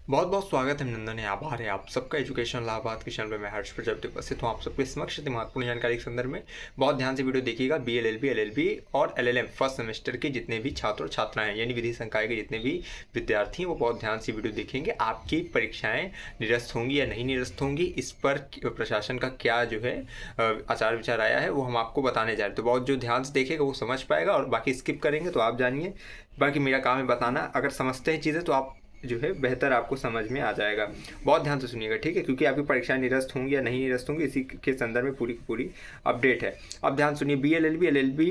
बहुत बहुत स्वागत है, अभिनंदन है, आभार है आप सबका एजुकेशन लाभार्थ के चैनल में। मैं हर्ष प्रजापति उपस्थित हूँ आप सबके समक्ष महत्वपूर्ण जानकारी के संदर्भ में। बहुत ध्यान से वीडियो देखिएगा। BLLB LLB और LLM फर्स्ट सेमेस्टर के जितने भी छात्र और छात्राएं हैं, यानी विधि संकाय के जितने भी विद्यार्थी हैं, वो बहुत ध्यान से वीडियो देखेंगे। आपकी परीक्षाएं निरस्त होंगी या नहीं निरस्त होंगी, इस पर प्रशासन का क्या जो है आचार विचार आया है, वो हम आपको बताने जा रहे हैं। तो बहुत जो ध्यान से देखेगा वो समझ पाएगा, और बाकी स्किप करेंगे तो आप जानिए। बाकी मेरा काम है बताना। अगर समझते हैं चीज़ें तो आप जो है बेहतर आपको समझ में आ जाएगा। बहुत ध्यान से सुनिएगा, ठीक है, क्योंकि आपकी परीक्षाएं निरस्त होंगी या नहीं निरस्त होंगी, इसी के संदर्भ में पूरी की पूरी अपडेट है। अब ध्यान सुनिए। BLLB LLB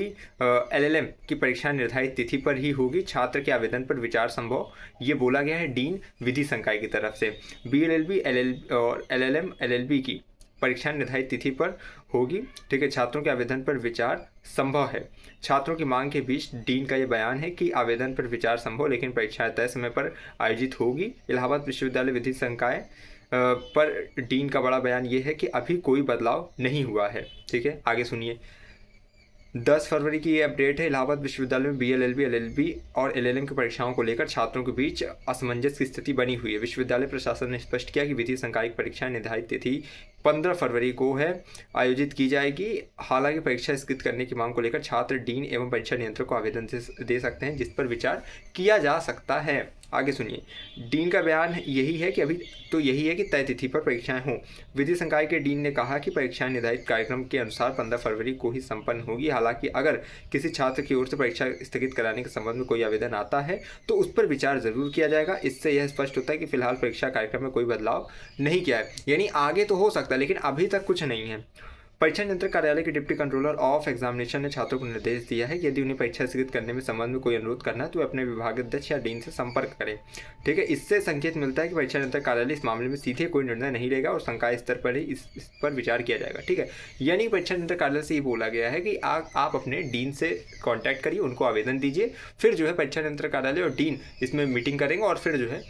LLM की परीक्षाएं निर्धारित तिथि पर ही होगी। छात्र के आवेदन पर विचार संभव, ये बोला गया है डीन विधि संकाय की तरफ से। BLLB LLB और LLM LLB की परीक्षाएं निर्धारित तिथि पर होगी, ठीक है। छात्रों के आवेदन पर विचार संभव है। छात्रों की मांग के बीच डीन का ये बयान है कि आवेदन पर विचार संभव, लेकिन परीक्षाएं तय समय पर आयोजित होगी। इलाहाबाद विश्वविद्यालय विधि संकाय पर डीन का बड़ा बयान ये है कि अभी कोई बदलाव नहीं हुआ है, ठीक है। आगे सुनिए। 10 फरवरी की ये अपडेट है। इलाहाबाद विश्वविद्यालय में BLLB LLB और LLM की परीक्षाओं को लेकर छात्रों के बीच असमंजस की स्थिति बनी हुई है। विश्वविद्यालय प्रशासन ने स्पष्ट किया कि विधि संकाय की परीक्षाएं निर्धारित तिथि 15 फरवरी को है आयोजित की जाएगी। हालांकि परीक्षा स्थगित करने की मांग को लेकर छात्र डीन एवं परीक्षा नियंत्रक को आवेदन दे सकते हैं, जिस पर विचार किया जा सकता है। आगे सुनिए। डीन का बयान यही है कि अभी तो यही है कि तय तिथि पर परीक्षाएं हों। विधि संकाय के डीन ने कहा कि परीक्षाएं निर्धारित कार्यक्रम के अनुसार 15 फरवरी को ही संपन्न होगी। हालांकि अगर किसी छात्र की ओर से परीक्षा स्थगित कराने के संबंध में कोई आवेदन आता है तो उस पर विचार जरूर किया जाएगा। इससे यह स्पष्ट होता है कि फिलहाल परीक्षा कार्यक्रम में कोई बदलाव नहीं किया है, यानी आगे तो हो सकता है लेकिन अभी तक कुछ नहीं है। परीक्षा नियंत्रक कार्यालय के डिप्टी कंट्रोलर ऑफ एग्जामिनेशन ने छात्रों को निर्देश दिया है कि यदि उन्हें परीक्षा स्थगित करने में संबंध में कोई अनुरोध करना है तो वे अपने विभागाध्यक्ष या डीन से संपर्क करें, ठीक है। इससे संकेत मिलता है कि परीक्षा नियंत्रक कार्यालय इस मामले में सीधे कोई निर्णय नहीं लेगा और संकाय स्तर पर ही इस पर विचार किया जाएगा, ठीक है। यानी परीक्षा नियंत्रक कार्यालय से ये बोला गया है कि आप अपने डीन से कॉन्टैक्ट करिए, उनको आवेदन दीजिए, फिर जो है परीक्षा नियंत्रक कार्यालय और डीन इसमें मीटिंग करेंगे और फिर जो है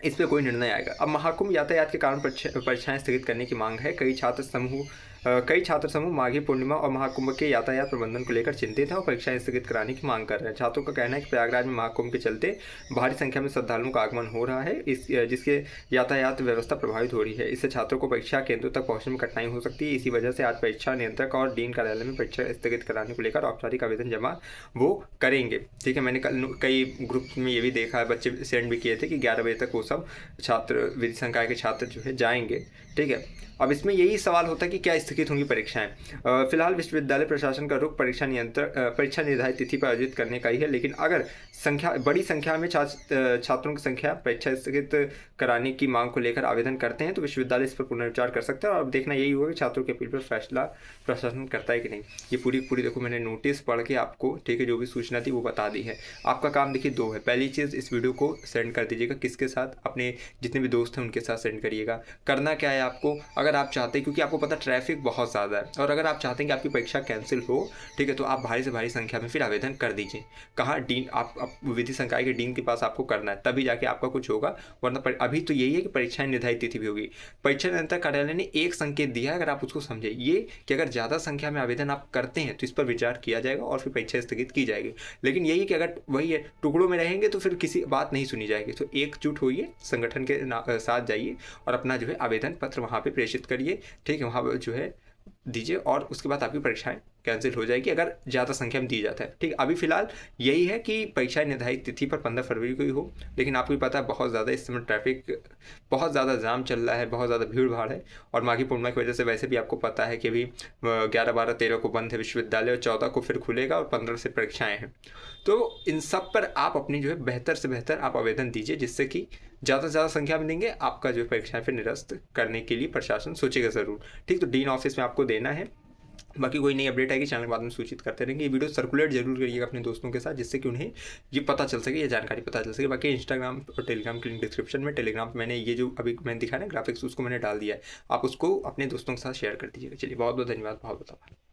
इस पर कोई निर्णय आएगा। अब महाकुंभ यातायात के कारण परीक्षाएं स्थगित करने की मांग है। कई छात्र समूह माघी पूर्णिमा और महाकुंभ के यातायात प्रबंधन को लेकर चिंतित है और परीक्षाएं स्थगित कराने की मांग कर रहे हैं। छात्रों का कहना है कि प्रयागराज में महाकुंभ के चलते भारी संख्या में श्रद्धालुओं का आगमन हो रहा है, जिसके यातायात व्यवस्था प्रभावित हो रही है। इससे छात्रों को परीक्षा केंद्रों तक पहुंचने में कठिनाई हो सकती है। इसी वजह से आज परीक्षा नियंत्रक और डीन कार्यालय में परीक्षा स्थगित कराने को लेकर औपचारिक आवेदन जमा वो करेंगे, ठीक है। मैंने कल कई ग्रुप में ये भी देखा है, बच्चे सेंड भी किए थे कि 11 बजे तक वो सब छात्र विधि संकाय के छात्र जो है जाएंगे, ठीक है। अब इसमें यही सवाल होता है कि क्या स्थगित होंगी परीक्षाएं। फिलहाल विश्वविद्यालय प्रशासन का रुख परीक्षा निर्धारित तिथि पर आयोजित करने का ही है, लेकिन अगर बड़ी संख्या में छात्रों की संख्या परीक्षा स्थगित कराने की मांग को लेकर आवेदन करते हैं तो विश्वविद्यालय इस पर पुनर्विचार कर सकता है। और अब देखना यही होगा कि छात्रों के अपील पर फैसला प्रशासन करता है कि नहीं। ये पूरी देखो, मैंने नोटिस पढ़ के आपको, ठीक है, जो भी सूचना थी वो बता दी है। आपका काम देखिए दो है। पहली चीज़, इस वीडियो को सेंड कर दीजिएगा किसके साथ, अपने जितने भी दोस्त हैं उनके साथ सेंड करिएगा। करना क्या है आपको, अगर आप चाहते हैं, क्योंकि आपको पता ट्रैफिक बहुत ज़्यादा है, और अगर आप चाहते हैं कि आपकी परीक्षा कैंसिल हो, ठीक है, तो आप भारी से भारी संख्या में फिर आवेदन कर दीजिए। कहाँ डीन, आप विधि संकाय के डीन के पास आपको करना है, तभी जाके आपका कुछ होगा, वरना अभी तो यही है कि परीक्षाएं निर्धारित तिथि भी होगी। परीक्षा नियंत्रक कार्यालय ने एक संकेत दिया है, अगर आप उसको समझे, ये कि अगर ज़्यादा संख्या में आवेदन आप करते हैं तो इस पर विचार किया जाएगा और फिर परीक्षा स्थगित की जाएगी। लेकिन यही कि अगर वही है टुकड़ों में रहेंगे तो फिर किसी बात नहीं सुनी जाएगी। तो एकजुट होइए, संगठन के साथ जाइए और अपना जो है आवेदन पत्र वहाँ पे प्रेषित करिए, ठीक है, वहाँ जो है दीजिए, और उसके बाद आपकी परीक्षाएं कैंसिल हो जाएगी अगर ज़्यादा संख्या में दी जाता है, ठीक है। अभी फिलहाल यही है कि परीक्षाएं निर्धारित तिथि पर 15 फरवरी को ही हो, लेकिन आपको भी पता है बहुत ज़्यादा इस समय ट्रैफिक, बहुत ज़्यादा जाम चल रहा है, बहुत ज़्यादा भीड़ भाड़ है, और माघी पूर्णिमा की वजह से वैसे भी आपको पता है कि अभी 11, 12, 13 को बंद है विश्वविद्यालय और 14 को फिर खुलेगा और 15 से परीक्षाएँ हैं। तो इन सब पर आप अपनी जो है बेहतर से बेहतर आप आवेदन दीजिए, जिससे कि ज़्यादा से ज़्यादा संख्या में देंगे, आपका जो परीक्षाएं फिर निरस्त करने के लिए प्रशासन सोचेगा ज़रूर, ठीक। तो डीन ऑफिस में आपको देना है। बाकी कोई नई अपडेट आएगी चैनल के बाद में सूचित करते रहेंगे। ये वीडियो सर्कुलेट जरूर करिएगा अपने दोस्तों के साथ, जिससे कि उन्हें ये पता चल सके, ये जानकारी पता चल सके। बाकी इंस्टाग्राम और टेलीग्राम की लिंक डिस्क्रिप्शन में, टेलीग्राम पर मैंने ये जो अभी मैंने दिखाया ना ग्राफिक्स, उसको मैंने डाल दिया है, आप उसको अपने दोस्तों के साथ शेयर कर दीजिएगा। चलिए, बहुत बहुत धन्यवाद, बहुत बहुत आभार।